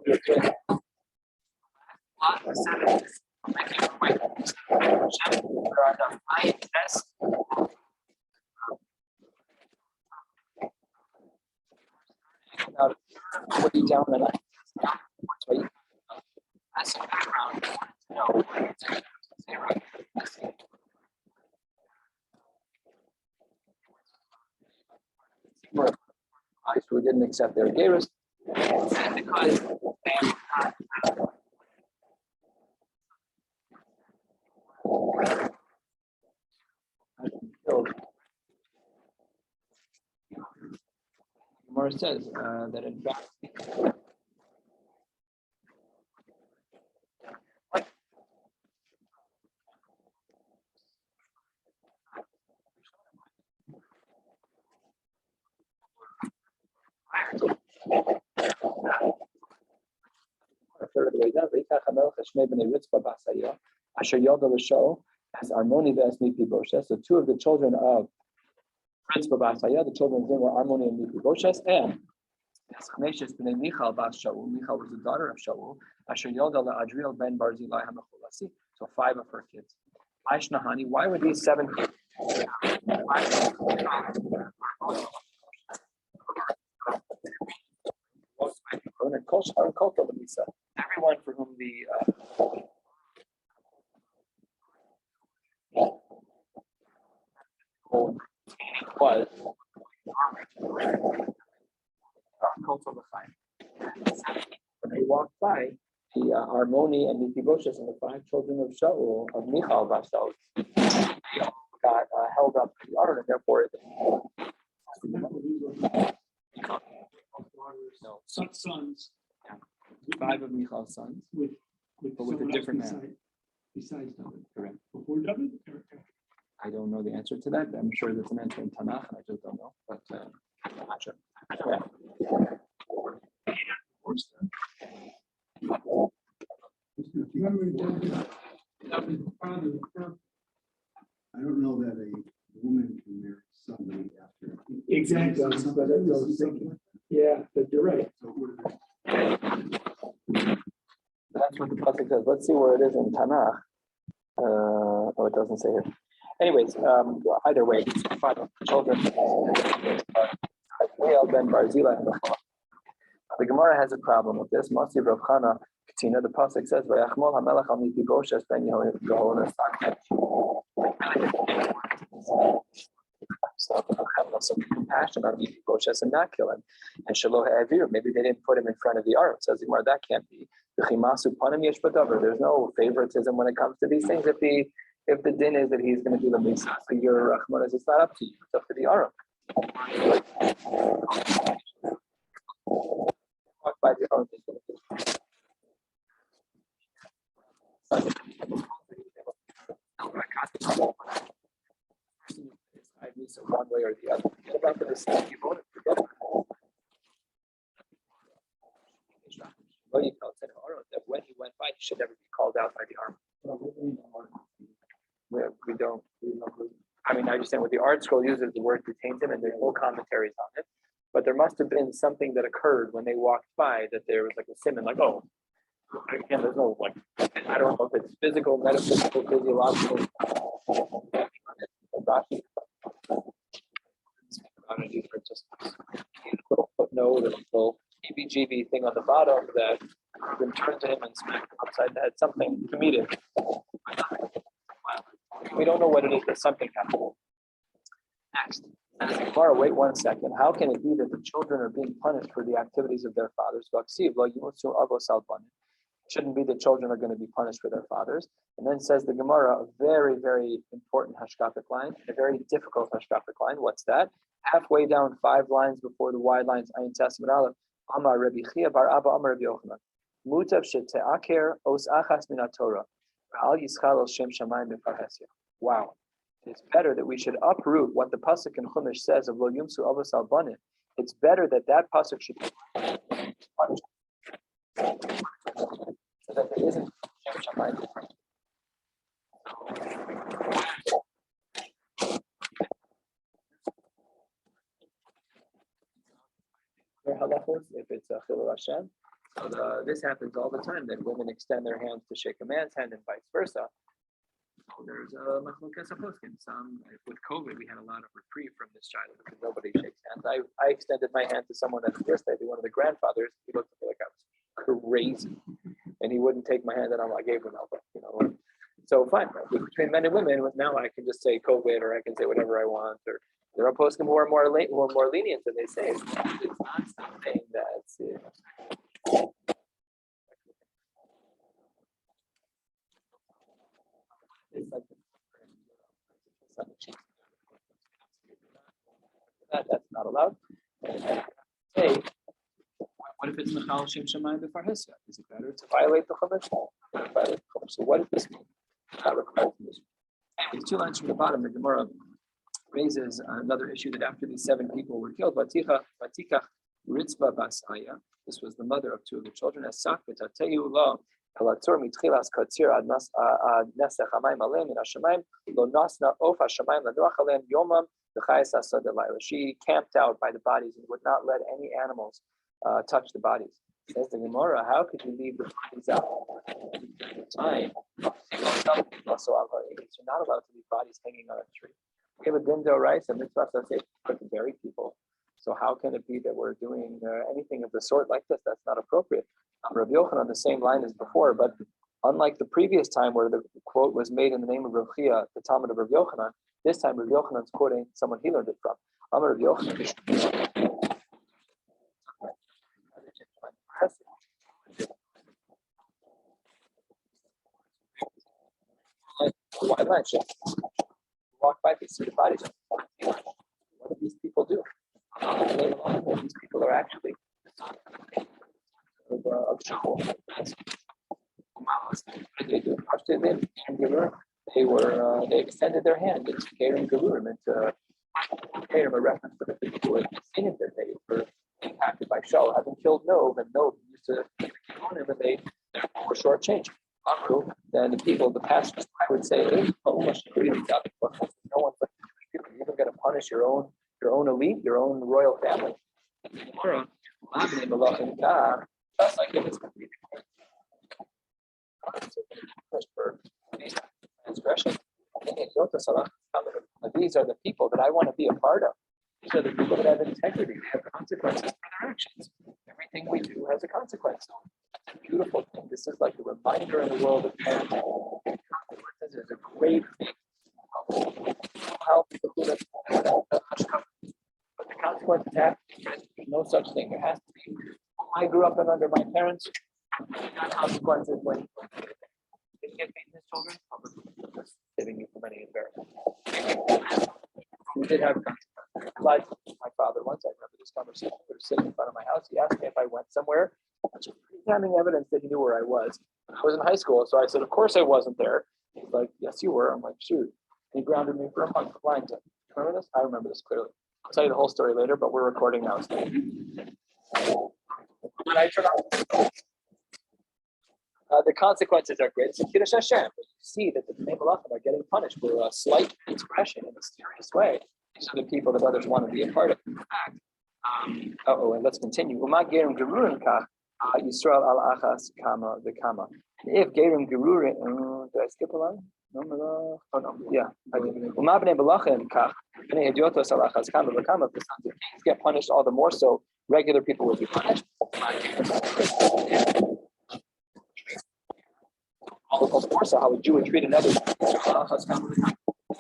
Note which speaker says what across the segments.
Speaker 1: What you down and as a background, I wanted to know who didn't accept their gerus because they Gemara says that in fact as Armoni Mephibosheth. So two of the children of Prince Babasaya, the children of him were Armoni and Mephibosheth, and Maseches b'nei Michal bas Shaul. Michal was the daughter of Shaul. Asher Yoda Adriel ben Barzilai Hamachulasi. So 5 of her kids. Aishnahani. Why were these 7 kids? Everyone for whom the was when they walked by the Armoni and Mephibosheth and the 5 children of Shaul, of Michal Vasal, they all got held up to the ark, and therefore
Speaker 2: sons.
Speaker 1: Yeah. 5 of Michal's sons but with a different man.
Speaker 2: Besides David.
Speaker 1: Correct.
Speaker 2: Before David?
Speaker 1: I don't know the answer to that. I'm sure that's an answer in Tanakh, and I just don't know. But I'm not sure. Yeah.
Speaker 3: I don't know that a woman can marry somebody after.
Speaker 2: Exactly. But I was thinking. Yeah, but you're right.
Speaker 1: That's what the pasuk says. Let's see where it is in Tanakh. Oh, it doesn't say here. Anyways, either way, 5 children. Ben Barzilai. The Gemara has a problem with this. Masi Rav Chana Katina. The pasuk says, "Vayachmol hamelach al Mephibosheth ben Yehoshaphat." Some compassion on Mephibosheth and not kill him. And Shaloh Ha'avir, maybe they didn't put him in front of the ark. Says the Gemara, that can't be. There's no favoritism when it comes to these things. If the din is that he's going to do the misa, so your Rahman is, it's not up to you, it's up to the ark. By the ark. So one way or the other. What about for the same you voted for government? That when he went by, he should never be called out by the arm. We don't. I mean, I understand what the art scroll uses the word detains him, and there's no commentaries on it. But there must have been something that occurred when they walked by that there was like a simon, like, oh, again, there's no like, I don't know if it's physical, metaphysical, physiological. These are just a little footnote, a little EBGB thing on the bottom that then turned to him and smacked him upside the head, something comedic. We don't know what it is, but something happened. Next, Gemara, wait 1 second. How can it be that the children are being punished for the activities of their fathers? It shouldn't be that children are going to be punished for their fathers. And then says the Gemara, a very, very important hashkafic line, a very difficult hashkafic line. What's that? Halfway down 5 lines before the wide lines, Ayin Testament Aleph, Amar Rabbi Chia bar Abba Amar Rabbi Yochanan. Mutav shete'aker os achas min Torah. Al yischal el shem shamayim b'farhesia. Wow. It's better that we should uproot what the pasuk in Chumash says of Lo Yumsu Avos Al Banim. It's better that pasuk should be punished. So that there isn't shem shamayim b'farhesia. Their halachos, if it's a chilul Hashem, So this happens all the time, that women extend their hands to shake a man's hand and vice versa. So there's a machlokas poskim. Some with COVID, we had a lot of reprieve from this child because nobody shakes hands. I extended my hand to someone at the first day, one of the grandfathers. He looked at me like I was crazy, and he wouldn't take my hand, and I gave him elbow. So fine. Between men and women, now I can just say COVID, or I can say whatever I want. Or there are poskim who are more lenient, and they say it's not something that's. It's like that's not allowed. Hey, what if it's Michal Shem Shemayim before Hissa? Is it better to violate the Chumash? So what does this mean? These 2 lines from the bottom, the Gemara raises another issue that after these 7 people were killed, Vatika Ritzva Basaya, this was the mother of 2 of the children, Asak v'tateyu lo Elatzur mitchilas katzir ad nesech hamayim aleim min hashamayim lo nasna of hashamayim lanuach aleim yomam v'chayes asad elayla. She camped out by the bodies and would not let any animals touch the bodies. Says the Gemara, how could you leave the bodies out at the time? Also, you're not allowed to leave bodies hanging on a tree. We have a dindo rice and mitzvah says to bury people. So how can it be that we're doing anything of the sort like this? That's not appropriate. Rabbi Yochanan on the same line as before, but unlike the previous time where the quote was made in the name of Rav Chia, the Talmud of Rabbi Yochanan, this time Rabbi Yochanan's quoting someone he learned it from. Rabbi Yochanan. Why not? Walk by these 3 bodies. What do these people do? These people are actually of shul. They extended their hand into Gerim Gerurim, into Gerim, a reference to the people who had seen it, that they were impacted by Shaul having killed Nov, and Nov used to on him, and they were shortchanged. Then the people, the pastors, I would say, no one's even going to punish your own elite, your own royal family. Just like it was completely for transgression. These are the people that I want to be a part of. These are the people that have integrity. They have consequences for their actions. Everything we do has a consequence. It's a beautiful thing. This is like a reminder in the world of consequences. It's a great thing. Help people who have but the consequences have to be present. There's no such thing. There has to be. I grew up under my parents. Consequences when didn't get beaten as children. Just saving you from any embarrassment. We did have consequences. Like my father once, I remember this conversation. We were sitting in front of my house. He asked me if I went somewhere. Which is pretty damning evidence that he knew where I was. I was in high school, so I said, "Of course I wasn't there." He's like, "Yes, you were." I'm like, "Shoot." And he grounded me for a month blind to. Remember this? I remember this clearly. I'll tell you the whole story later, but we're recording now. When I turn on, the consequences are great. So Kiddush Hashem, you see that the Bnei Malachim are getting punished for a slight transgression in a serious way. These are the people that others want to be a part of. In fact, and let's continue. Uma gerim gerurim kach Yisrael al achas kama the kama. If gerim gerurim, did I skip a line? No. Oh no, yeah. Uma bnei Malachim kach bnei hediotos al achas kama the kama. The sons of kings get punished all the more so. Regular people will be punished. Of course, how a Jew would treat another.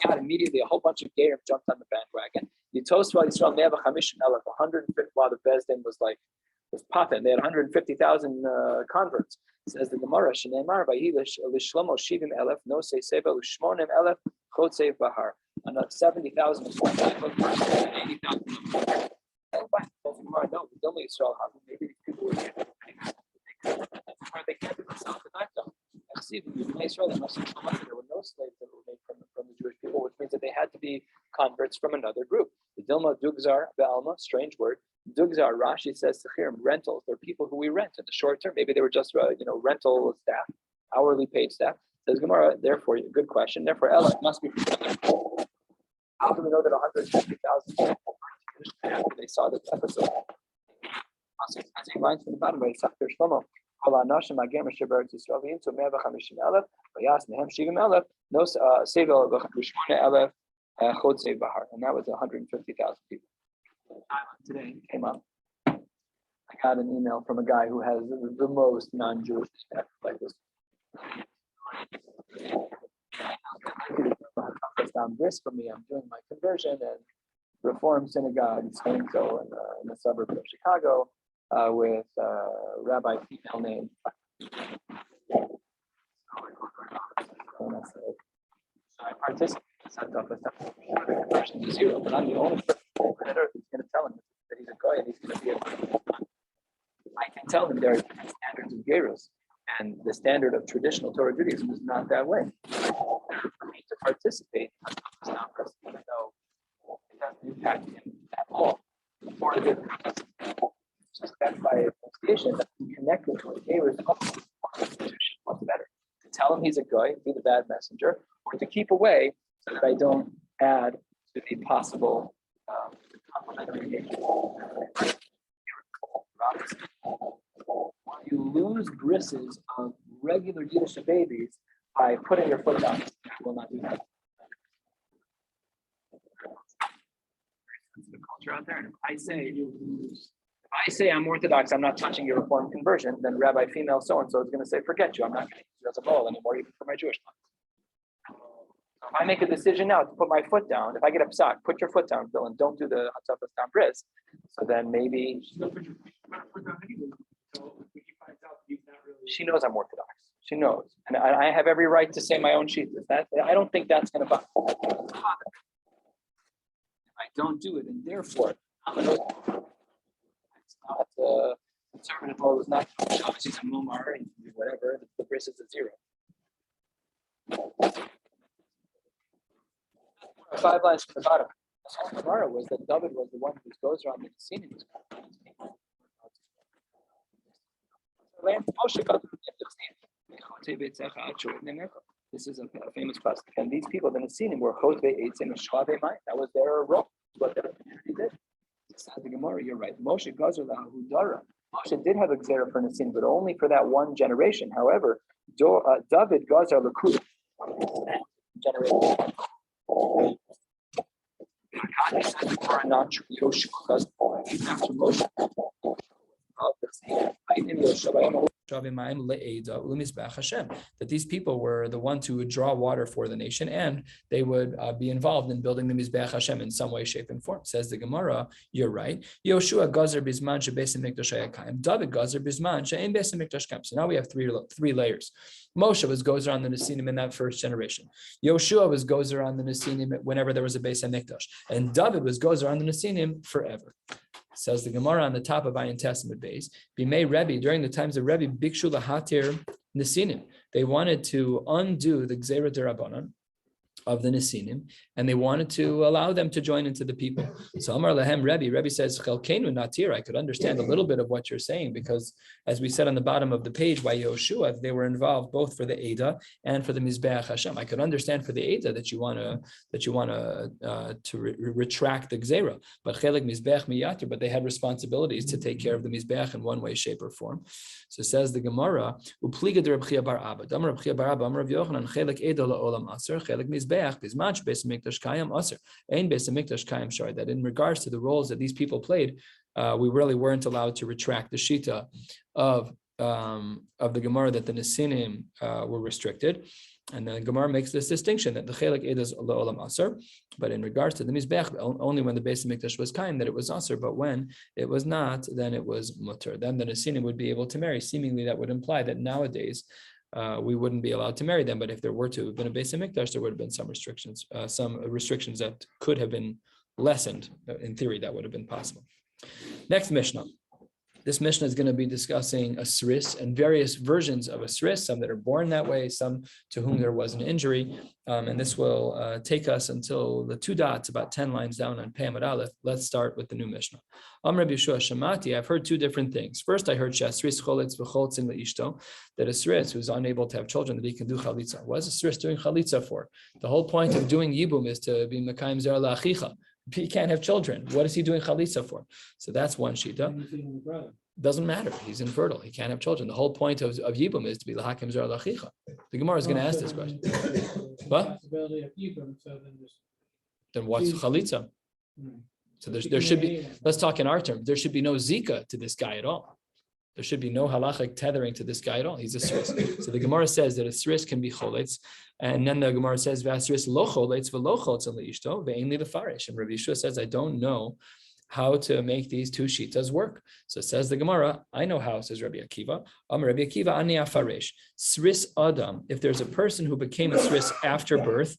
Speaker 1: God, immediately a whole bunch of Gerim jumped on the bandwagon. Yitosva Yisrael Me'ava Chamishim Elef, 150. While the Bezdin was popping, they had 150,000 converts. Says the Gemara, Shneimar Vayish Lishlomo Shivim Elef, No Say Seva Lishmonim Elef, Chotzev Bahar. Another 70,000 and 80,000. No, we don't Israel. Maybe these people were they can't do themselves the knife down. In Israel, there must have so much. There were no slaves that were made from the Jewish people, which means that they had to be converts from another group. The Dilma Dugzar Be'alma, strange word. Dugzar, Rashi says, Sechirim, rentals. They're people who we rent in the short term. Maybe they were just rental staff, hourly paid staff. Says Gemara, therefore, good question. Therefore, Ella must be from another group. How do we know that 150,000 people after they saw this episode? lines from the bottom, right? Sacher Shlomo. Kol ha'anashim ha'gemer sheberetz Yisrael v'yimtzu 150,000 v'yas mehem 70,000 no sevel v'shmona chotzei bahar, and that was 150,000 people. Today came up. I got an email from a guy who has the most non-Jewish staff like this. This for me, I'm doing my conversion and Reform Synagogue, so in the suburb of Chicago, with Rabbi female name. So I participate in conversion to zero, but I'm the only person on earth who's going to tell him that he's a goy and he's going to be a. I can tell him there are different standards of gerus, and the standard of traditional Torah Judaism is not that way. For me to participate, even though it doesn't impact him at all, for the good purpose. Just that by association, that can connect with the gerus institution. What's better? To tell him he's a guy, be the bad messenger, or to keep away so that I don't add to the possible complementary nature. You lose brisses of regular Yiddish babies by putting your foot down. I will not do that. The culture out there, and if I say I'm Orthodox, I'm not touching your Reform conversion, then Rabbi female so and so is going to say, forget you, I'm not going to use you as a bowl anymore, even for my Jewish life. So if I make a decision now to put my foot down, if I get a psak, put your foot down, Bill, and don't do the hatzafas down bris. So then maybe she knows I'm Orthodox. She knows, and I have every right to say my own sheet. That I don't think that's going to bother. I don't do it, and therefore I'm an Orthodox. It's not conservative law is not she's a mumar and whatever. The bris is a zero. 5 lines from the bottom. The Gemara was that David was the one who goes around the scene. This is a famous passage. And these people, the Nesinim, were chotve eitzim and shlavei mayim. That was their role. What their community did. Says the Gemara, you're right. Moshe gazer lahu dara. Moshe did have a gzera for Nesinim, but only for that one generation. However, David gazer lakud generation. Not true. Yoshua does after Moshe. That these people were the ones who would draw water for the nation, and they would be involved in building the Mizbeach Hashem in some way, shape, and form. Says the Gemara, you're right. Yoshua gazer bisman shebeis hamikdash hayakayim. David gazer bisman she'ein beis hamikdash kayim. So now we have three layers. Moshe was gozer on the Nesinim in that first generation. Yoshua was gozer on the Nesinim whenever there was a Beis HaMikdash, and David was gozer on the Nesinim forever. Says the Gemara on the top of Ayin Testament base, Bimei Rebbe, during the times of Rebbe, Bikshu Lahatir Nesinim. They wanted to undo the Gzera Derabanan of the Nesinim, and they wanted to allow them to join into the people. So Amar Lahem Rebbe says, Chelkenu Natir. I could understand a little bit of what you're saying, because as we said on the bottom of the page, by Yoshua, they were involved both for the Eidah and for the Mizbeach Hashem. I could understand for the Eidah that you want to retract the Gzera, but Chelik Mizbeach Miyatir, but they had responsibilities to take care of the Mizbeach in one way, shape, or form. So says the Gemara, Upliga de Reb Chia bar Abba, Amar Reb Chia bar Abba, Amar Reb Yochanan, Chelik Eidah la'olam aser, Chelik Mizbeach bisman beis hamikdash kayim aser, ein beis hamikdash kayim shar. That in regards to the roles that these people played, we really weren't allowed to retract the shita of the Gemara that the Nesinim were restricted. And then the Gemara makes this distinction that the Chelik Eidah is la'olam aser, but in regards to the Mizbeach, only when the Beis HaMikdash was kaim that it was aser, but when it was not, then it was mutter. Then the Nesinim would be able to marry. Seemingly that would imply that nowadays we wouldn't be allowed to marry them, but if there were to have been a Beis HaMikdash, there would have been some restrictions that could have been lessened. In theory, that would have been possible. Next Mishnah. This Mishnah is going to be discussing asris and various versions of asris, some that are born that way, some to whom there was an injury. And this will take us until the 2 dots, about 10 lines down on Pei Amud Aleph. Let's start with the new Mishnah. Rabbi Yeshua Shamati, I've heard 2 different things. First, I heard Shasris Cholitz v'Choltzin le'ishto, that asris who's unable to have children, that he can do chalitza. What is asris doing chalitza for? The whole point of doing yibum is to be mekayim zera la'achicha.
Speaker 4: He can't have children. What is he doing chalitza for? So that's one shita. Doesn't matter. He's infertile. He can't have children. The whole point of Yibum is to be lahakim zera lachicha. The Gemara is going to ask this question. What? Then what's chalitza? So there should be, let's talk in our terms, there should be no zika to this guy at all. There should be no halachic tethering to this guy at all. He's a sris. So the Gemara says that a sris can be choletz, and then the Gemara says v'asris lo choletz v'lo choletz leishto ve'ein li lefarish. And Rabbi Yeshua says, I don't know how to make these two shitas work. So it says the Gemara, I know how, says Rabbi Akiva. Rabbi Akiva ani afaresh. Sris adam, if there's a person who became a sris after birth,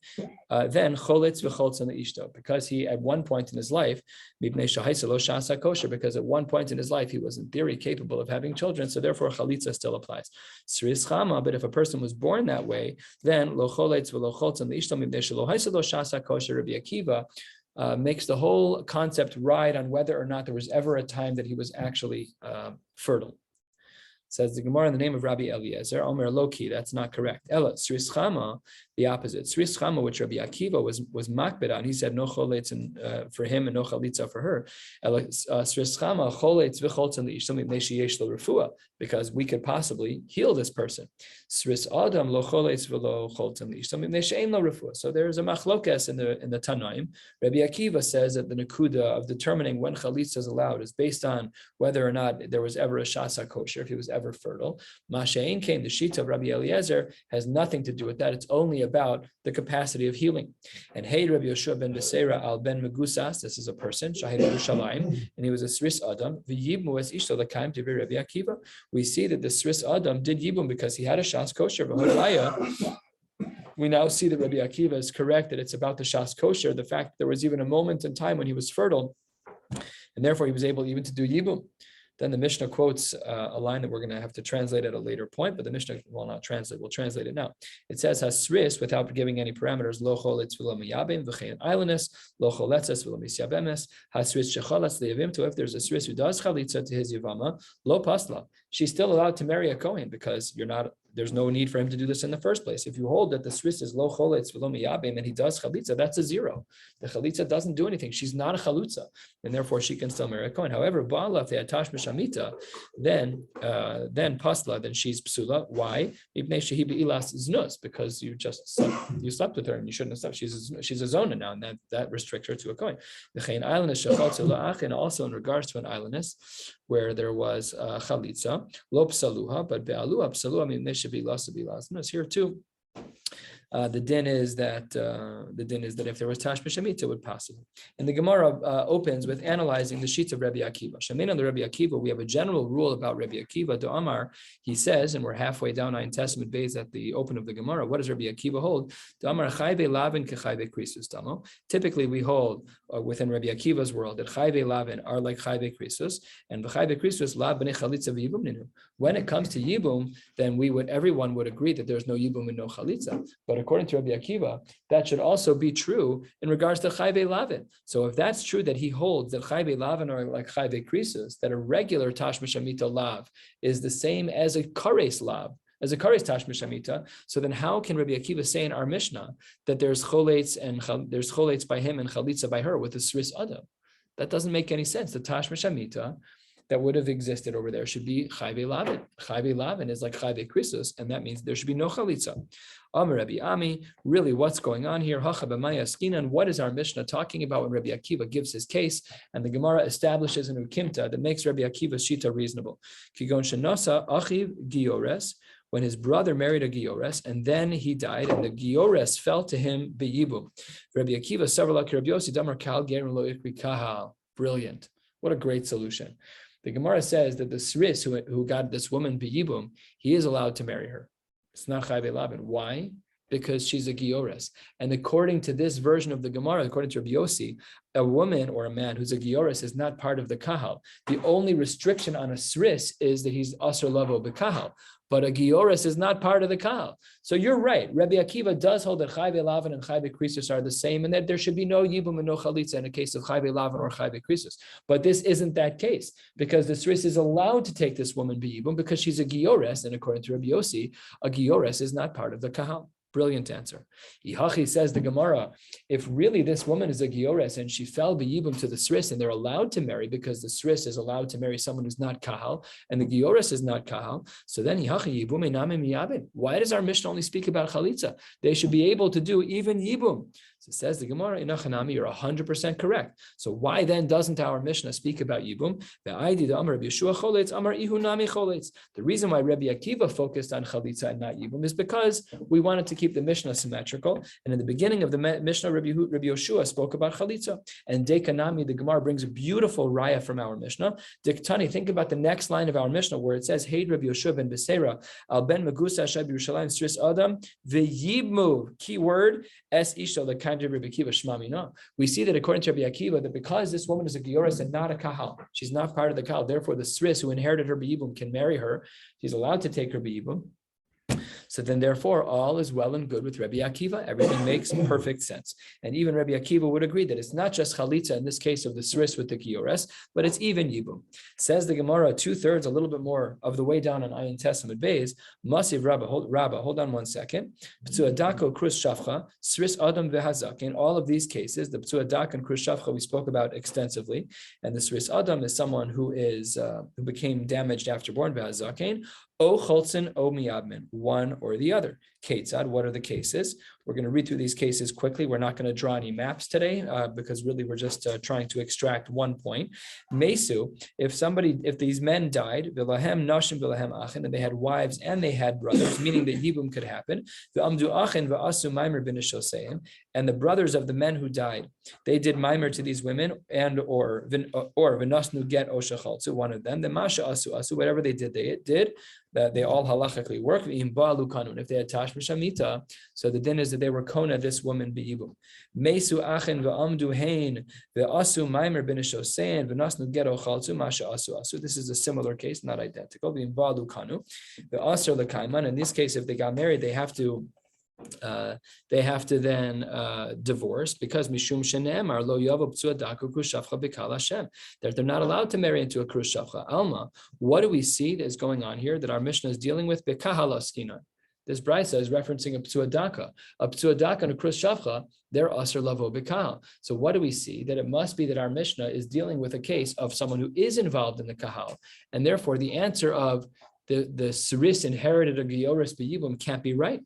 Speaker 4: then choletz v'choltz leishto, because he at one point in his life, because at one point in his life he was in theory capable of having children, so therefore chalitza still applies. Sris chama, but if a person was born that way, then lo choletz v'lo choltz leishto mipnei shelo haisa lo shasa kosher. Rabbi Akiva makes the whole concept ride on whether or not there was ever a time that he was actually fertile. Says the Gemara in the name of Rabbi Eliezer, Omer Loki, that's not correct. Ella, Sris Chama, the opposite. Sris Chama, which Rabbi Akiva was makbid on, he said no choletz for him and no chalitza for her. Ella, Sris Chama, choletz v'choltz leishto mipnei sheyesh lo refuah, because we could possibly heal this person. Sris Adam lo choletz v'lo choltz leishto mipnei she'ein lo refuah. So there is a machlokes in the Tanaim. Rabbi Akiva says that the nekuda of determining when chalitza is allowed is based on whether or not there was ever a shasa kosher, if he was ever fertile. Mashain came, the shita of Rabbi Eliezer has nothing to do with that. It's only about the capacity of healing. And hey, Rabbi Yoshua ben Beseira al ben Megusas, this is a person, Shahid Yerushalayim, and he was a Sris Adam. V'yibmu es ishto l'kaim to Rabbi Akiva. We see that the Sris Adam did yibum because he had a shas kosher. We now see that Rabbi Akiva is correct, that it's about the shas kosher, the fact that there was even a moment in time when he was fertile, and therefore he was able even to do yibum. Then the Mishnah quotes a line that we're going to have to translate at a later point, but the Mishnah will not translate. We'll translate it now. It says hasris without giving any parameters. Lo choletz v'lo miyabim v'chein islandus. Lo choletzes v'lo misyabemes. Hasris shecholetz leyavim. To if there's a sris who does chalitza to his yavama, lo pasla. She's still allowed to marry a kohen because there's no need for him to do this in the first place. If you hold that the sris is lo choletz v'lo miyabim and he does chalitza, that's a zero. The chalitza doesn't do anything. She's not a chalutza, and therefore she can still marry a kohen. However, ba'ala if they attach mishamita, then pasla, then she's psula. Why? Because you slept with her and you shouldn't have slept. She's a zona now, and that restricts her to a kohen. And also in regards to an islandess where there was chalitza. Lo psaluha, but be'aluha psaluha means they should be lasa bilas. Here too, the din is that if there was tashmish shemitah, it would pass it. And the Gemara opens with analyzing the sheets of Rabbi Akiva. Shamin on the Rabbi Akiva, we have a general rule about Rabbi Akiva. Do Amar, he says, and we're halfway down in Testament Bays at the open of the Gemara. What does Rabbi Akiva hold? Do Amar chayve lavin kechayve krisus tamo. Typically, we hold within Rabbi Akiva's world that chayve lavin are like chayve krisus, and v'chayve krisus lav b'nei chalitza v'yibum ninu. When it comes to yibum, then everyone would agree that there's no yibum and no chalitza. But according to Rabbi Akiva, that should also be true in regards to chayve lavin. So if that's true that he holds that chayve lavin are like chayve krisus, that a regular tashmish shamita lav is the same as a kares lav, as a kares tashmish shamita, so then how can Rabbi Akiva say in our Mishnah that there's choletz by him and chalitza by her with the sris adam? That doesn't make any sense. The tashmish shamita that would have existed over there should be chayve lavin. Chayve lavin is like chayve krisus, and that means there should be no chalitza. Amar Rabbi Ami, really what's going on here? Hacha b'maya skinan. What is our Mishnah talking about when Rabbi Akiva gives his case? And the Gemara establishes an ukimta that makes Rabbi Akiva's shita reasonable. Kigon shenasa achiv giores, when his brother married a giores, and then he died, and the giores fell to him beyibum. Rabbi Akiva several Rabbi Yossi damar kal gerin lo ikri kahal. Brilliant. What a great solution. The Gemara says that the sris who got this woman beyibum, he is allowed to marry her. It's not chayve lavin. Why? Because she's a giores. And according to this version of the Gemara, according to Rabbi Yossi, a woman or a man who's a giores is not part of the kahal. The only restriction on a sris is that he's asur lavo b'kahal. But a giores is not part of the kahal. So you're right. Rabbi Akiva does hold that chayve lavin and chayve krisus are the same, and that there should be no yibum and no chalitza in a case of chayve lavin or chayve krisus. But this isn't that case, because the sris is allowed to take this woman b'yibum because she's a giores, and according to Rabbi Yossi, a giores is not part of the kahal. Brilliant answer. Ihachi says the Gemara, if really this woman is a giores and she fell b'yibum to the sris and they're allowed to marry because the sris is allowed to marry someone who's not kahal and the giores is not kahal, so then Ihachi yibum einam miyabin. Why does our Mishnah only speak about chalitza? They should be able to do even yibum. So it says the Gemara, Inachanami, you're 100% correct. So why then doesn't our Mishnah speak about Yibum? The reason why Rabbi Akiva focused on Chalitza and not Yibum is because we wanted to keep the Mishnah symmetrical. And in the beginning of the Mishnah, Rabbi Yoshua spoke about Chalitza. And Dekanami, the Gemara brings a beautiful raya from our Mishnah. Diktani, think about the next line of our Mishnah where it says, Hey Rabbi Yoshua ben Beseira, al ben Megusa Shab Yerushalayim Stris Adam, v'yibmu, keyword, es isha, the kind of Rabbi Akiva Shmamina. We see that according to Rabbi Akiva, that because this woman is a Gioris and not a Kahal, she's not part of the Kahal, therefore the Sris who inherited her Be'ibum can marry her. She's allowed to take her Be'ibum. So then, therefore, all is well and good with Rabbi Akiva. Everything makes perfect sense. And even Rabbi Akiva would agree that it's not just Chalitza in this case of the Sris with the Giores, but it's even Yibum. Says the Gemara, 2/3, a little bit more of the way down on Ayin Testament Bays. Masiv Rabba, hold on 1 second. P'tuadako Krus Shafcha, Sris Adam Vehazak. In all of these cases, the P'tuadak and Krus Shafcha we spoke about extensively. And the Sris Adam is someone who became damaged after born Vehazakin. O Cholzin, O Miyabmin, one or the other. Ketzad, what are the cases? We're going to read through these cases quickly. We're not going to draw any maps today because really we're just trying to extract one point. Mesu, if these men died, Vilahem Nashim Vilahem Achin, and they had wives and they had brothers, meaning that Yibum could happen. V'amdu Achin v'asu Maimer b'nishoseim, and the brothers of the men who died, they did Maimer to these women and or v'nasnu get oshachaltzu, one of them. The Masha asu, whatever they did. That they all halachically work. If they had tash b'shamita, so the din is that they were kona this woman be'ibum. Mesu achin v'amdu hein v'asu maimer b'nishosein v'nasnu gero chalzu masha asu. This is a similar case, not identical. V'imbalu kanu v'aser l'kaiman. In this case, if they got married, they have to then divorce because mishum shenemar lo yavo p'tuadaku krushavcha b'kal Hashem, that they're not allowed to marry into a krushavcha. Alma, what do we see that is going on here that our Mishnah is dealing with? B'kahal askinan. This brisa is referencing a p'tuadaka. A p'tuadaka and a krushavcha, they're aser lavo b'kahal. So what do we see? That it must be that our Mishnah is dealing with a case of someone who is involved in the kahal, and therefore the answer of the Siris inherited a Gioris b'yibum can't be right.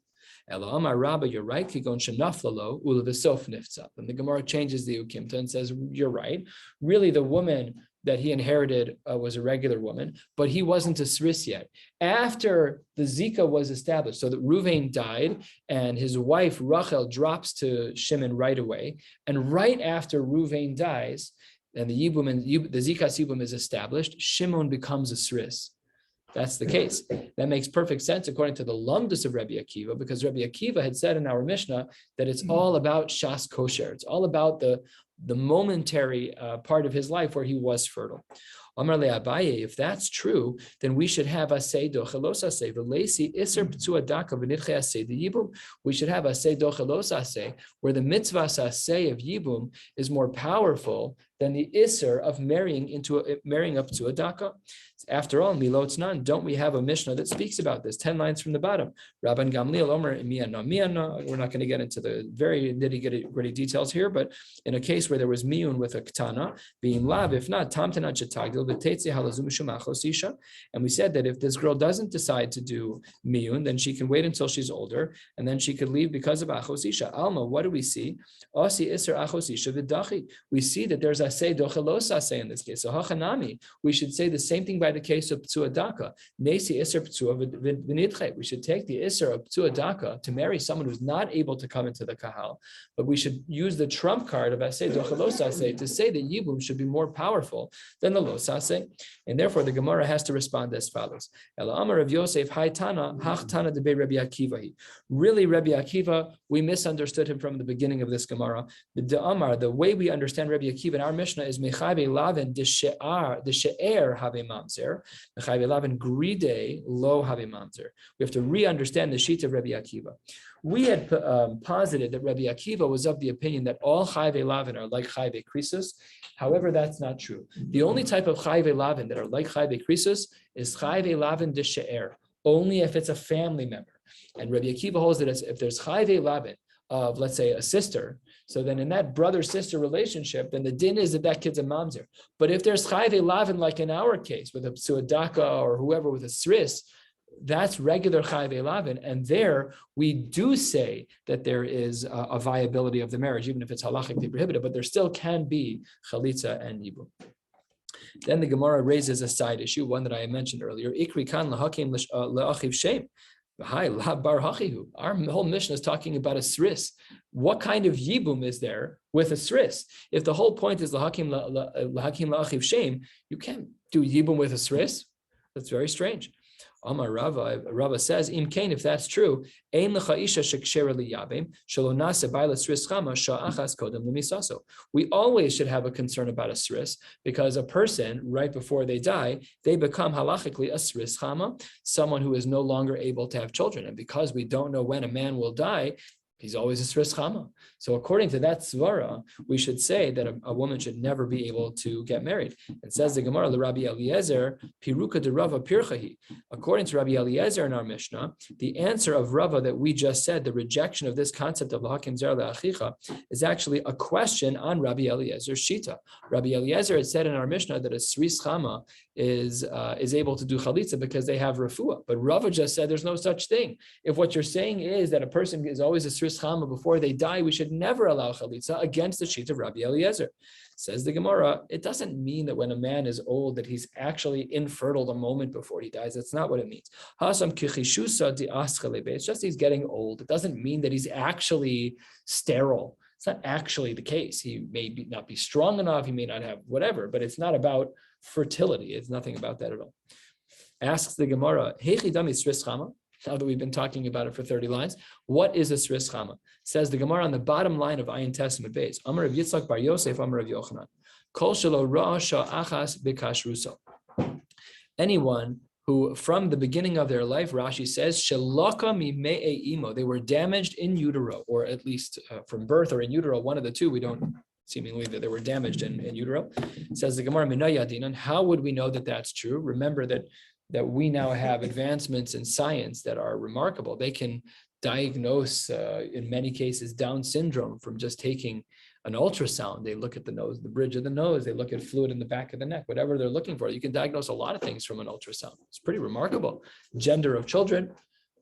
Speaker 4: Ela Amar Rabba, you're right. Kigon shenaflalo ula v'sof niftzap. And the Gemara changes the ukimta and says, you're right. Really, the woman that he inherited was a regular woman, but he wasn't a Sris yet. After the Zika was established, so that Ruvain died and his wife Rachel drops to Shimon right away. And right after Ruvain dies and the Zikas Yibum is established, Shimon becomes a Sris. That's the case. That makes perfect sense according to the lumdus of Rabbi Akiva, because Rabbi Akiva had said in our Mishnah that it's all about shas kosher. It's all about the momentary part of his life where he was fertile. Amar le Abaye, if that's true, then we should have asay dochelos asay v'leisi iser p'tuadaka v'nitche asay the yibum. We should have asay dochelos asay, where the mitzvah asay of yibum is more powerful than the iser of marrying up to a daka. After all, milotznan, don't we have a Mishnah that speaks about this? 10 lines from the bottom. Rabban Gamliel Omer miyana. We're not going to get into the very nitty-gritty details here, but in a case where there was miyun with a ketana, being lav, if not, tamtanat shetagdil v'teitze halazum shumachos isha. And we said that if this girl doesn't decide to do miyun, then she can wait until she's older, and then she could leave because of achos isha. Alma, what do we see? Asi iser achos isha v'dachi. We see that there's asay dochelos asay in this case. So hachanami, we should say the same thing by the case of p'tuadaka. Nesi iser p'tua v'nidche. We should take the iser of p'tuadaka to marry someone who's not able to come into the kahal, but we should use the trump card of asay dochelos asay to say that yibum should be more powerful than the los asay. And therefore the Gemara has to respond as follows. Ela Amar of Yosef Haitana Hachtana debe Rabbi Akiva. Really, Rabbi Akiva, we misunderstood him from the beginning of this Gemara. The way we understand Rabbi Akiva in our Mishnah is Mechayve Laven de She'er Have Mamzer, Mechayve Laven Gride Lo Have Mamzer. We have to re-understand the sheet of Rabbi Akiva. We had posited that Rabbi Akiva was of the opinion that all Chayve Laven are like Chayve Krisus. However, that's not true. The only type of Chayve Laven that are like Chayve Krisus is Chayve Laven de She'er, only if it's a family member. And Rabbi Akiva holds that if there's chayve lavin of, let's say, a sister, so then in that brother-sister relationship, then the din is that kid's a mamzer. But if there's chayve lavin, like in our case, with a suadaka or whoever with a sris, that's regular chayve lavin, and there we do say that there is a viability of the marriage, even if it's halachically prohibited, but there still can be chalitza and yibum. Then the Gemara raises a side issue, one that I mentioned earlier. Ikri kan lahakim le'achiv shem. Hi, bar hachihu. Our whole mission is talking about a sris. What kind of yibum is there with a sris? If the whole point is lahakim la'achiv shem, you can't do yibum with a sris. That's very strange. Amar Rava says, Im kain, if that's true, ein lecha isha shekshera liyabim shelo nase baila sris chama sha'achas kodem lemisaso. We always should have a concern about a sris, because a person, right before they die, they become halachically a sris chama, someone who is no longer able to have children. And because we don't know when a man will die, he's always a sris chama. So according to that svara, we should say that a woman should never be able to get married. It says the Gemara, Rabbi Eliezer, piruka de Rava pirchahi. According to Rabbi Eliezer in our Mishnah, the answer of Rava that we just said, the rejection of this concept of lahakim zer le'achicha, is actually a question on Rabbi Eliezer's shita. Rabbi Eliezer had said in our Mishnah that a sris chama is able to do chalitza because they have refuah. But Rava just said there's no such thing. If what you're saying is that a person is always a sris chama before they die, we should never allow chalitza against the sheet of Rabbi Eliezer. Says the Gemara, it doesn't mean that when a man is old that he's actually infertile the moment before he dies. That's not what it means. It's just he's getting old. It doesn't mean that he's actually sterile. It's not actually the case. He may not be strong enough. He may not have whatever, but it's not about fertility. It's nothing about that at all. Asks the Gemara, now that we've been talking about it for 30 lines, what is a sris chama? Says the Gemara on the bottom line of Ayin Testament base. Amar of Yitzchak bar Yosef, Amar of Yochanan. Kol shelo ra'a sha'achas b'kashruso. Anyone who, from the beginning of their life, Rashi says, shelaka mime'e imo, they were damaged in utero, or at least from birth or in utero, one of the two. We don't seemingly that they were damaged in utero. Says the Gemara, minayadinan. How would we know that that's true? Remember that we now have advancements in science that are remarkable. They can diagnose, in many cases, Down syndrome from just taking an ultrasound. They look at the nose, the bridge of the nose, they look at fluid in the back of the neck, whatever they're looking for. You can diagnose a lot of things from an ultrasound. It's pretty remarkable. Gender of children,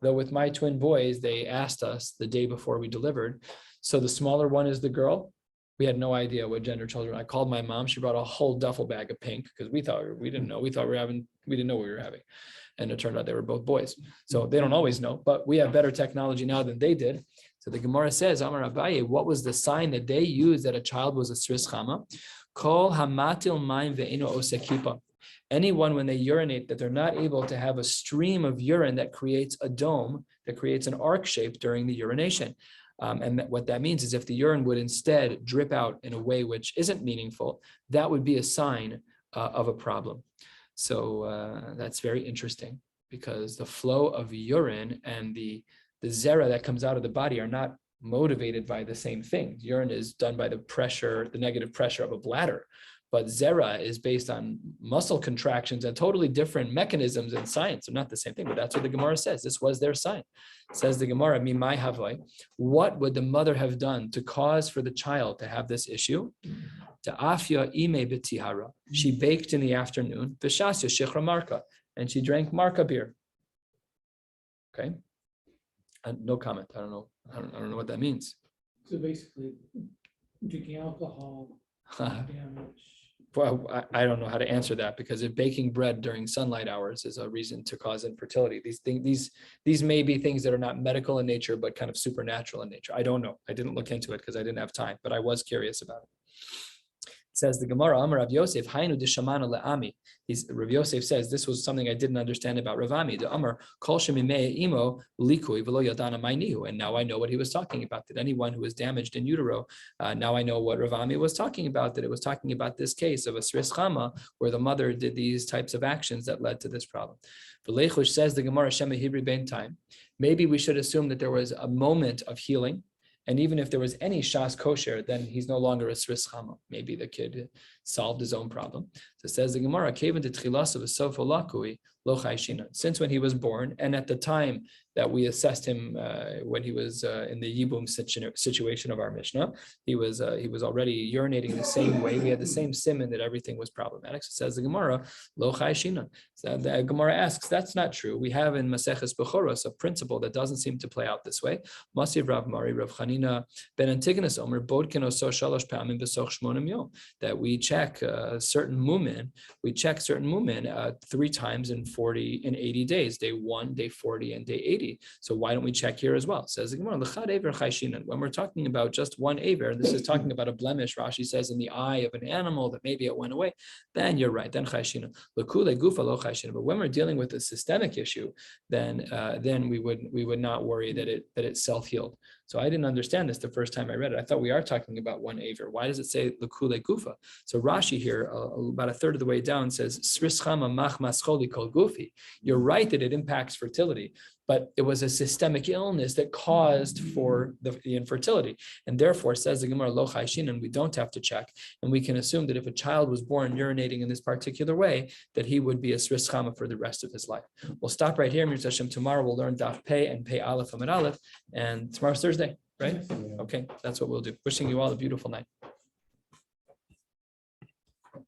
Speaker 4: though with my twin boys, they asked us the day before we delivered. So the smaller one is the girl. We had no idea what gender children. I called my mom. She brought a whole duffel bag of pink because we didn't know. We didn't know what we were having. And it turned out they were both boys. So they don't always know, but we have better technology now than they did. So the Gemara says, Amar Abaye, what was the sign that they used that a child was a sris chama? Kol hamatil mayim ve'eno osekipa. Anyone, when they urinate, that they're not able to have a stream of urine that creates a dome, that creates an arc shape during the urination. And what that means is if the urine would instead drip out in a way which isn't meaningful, that would be a sign of a problem. So that's very interesting, because the flow of urine and the zera that comes out of the body are not motivated by the same thing. Urine is done by the pressure, the negative pressure of a bladder. But zera is based on muscle contractions and totally different mechanisms in science. They're not the same thing, but that's what the Gemara says. This was their sign. Says the Gemara, Mimai Havai, what would the mother have done to cause for the child to have this issue? Ta'afya ime betihara. She baked in the afternoon, v'shasya shichra marka, and she drank marka beer. Okay, no comment. I don't know what that means.
Speaker 2: So basically, drinking alcohol, damage.
Speaker 4: Well, I don't know how to answer that, because if baking bread during sunlight hours is a reason to cause infertility, these may be things that are not medical in nature, but kind of supernatural in nature. I don't know. I didn't look into it because I didn't have time, but I was curious about it. Says the Gemara, Amar Rav Yosef, Hainu d'shamana le'ami. Rav Yosef says this was something I didn't understand about Rav Ami. The Amar kol shemimei imo likui v'lo yadana ma'nihu. And now I know what he was talking about. That anyone who was damaged in utero, now I know what Rav Ami was talking about. That it was talking about this case of a sris chama where the mother did these types of actions that led to this problem. V'leichush says the Gemara Shema Hibri ben time. Maybe we should assume that there was a moment of healing. And even if there was any shas kosher, then he's no longer a sris chama. Maybe the kid solved his own problem. So it says the Gemara, Kevin de tchilas of a sofa lakui, lo chai shinan. Since when he was born, and at the time that we assessed him when he was in the yibum situation of our Mishnah, he was already urinating the same way. We had the same siman that everything was problematic. So says the Gemara, lo chai shinan. So the Gemara asks, that's not true. We have in Maseches Bechoros a principle that doesn't seem to play out this way. Masiv Rav Mari, Rav Chanina ben Antigonus Omer bodkin oso shalosh pa'amim b'soch shmonim yom. That we check certain mumin, 3 times in 80 days, day 1, day 40, and day 80. So why don't we check here as well? Says the Gemara, when we're talking about just one aver, this is talking about a blemish, Rashi says, in the eye of an animal that maybe it went away, then you're right, then chayshinan. But when we're dealing with a systemic issue, then we would not worry that it self-healed. So I didn't understand this the first time I read it. I thought we are talking about one aver. Why does it say lekule gufa? So Rashi here, about a third of the way down, says srischama mach mascholi kol gufi. You're right that it impacts fertility, but it was a systemic illness that caused for the infertility. And therefore, says the Gemara, lo chayshin, and we don't have to check. And we can assume that if a child was born urinating in this particular way, that he would be a sris chama for the rest of his life. We'll stop right here. Mirza Hashem. Tomorrow we'll learn daf pei and pei aleph amid aleph. And tomorrow's Thursday, right? Okay, that's what we'll do. Wishing you all a beautiful night.